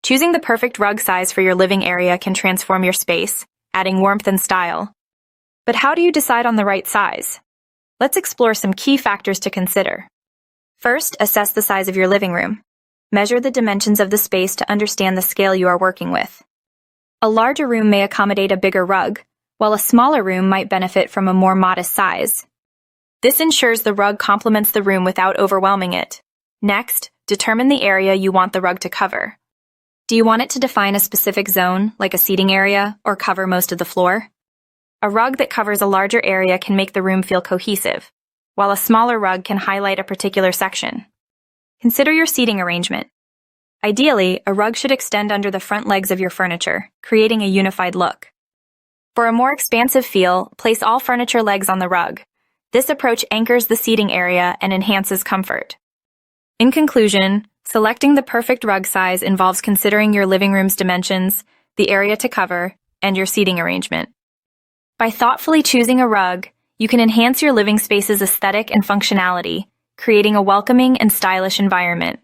Choosing the perfect rug size for your living area can transform your space, adding warmth and style. But how do you decide on the right size? Let's explore some key factors to consider. First, assess the size of your living room. Measure the dimensions of the space to understand the scale you are working with. A larger room may accommodate a bigger rug, while a smaller room might benefit from a more modest size. This ensures the rug complements the room without overwhelming it. Next, determine the area you want the rug to cover. Do you want it to define a specific zone, like a seating area, or cover most of the floor? A rug that covers a larger area can make the room feel cohesive, while a smaller rug can highlight a particular section. Consider your seating arrangement. Ideally, a rug should extend under the front legs of your furniture, creating a unified look. For a more expansive feel, place all furniture legs on the rug. This approach anchors the seating area and enhances comfort. In conclusion, selecting the perfect rug size involves considering your living room's dimensions, the area to cover, and your seating arrangement. By thoughtfully choosing a rug, you can enhance your living space's aesthetic and functionality, creating a welcoming and stylish environment.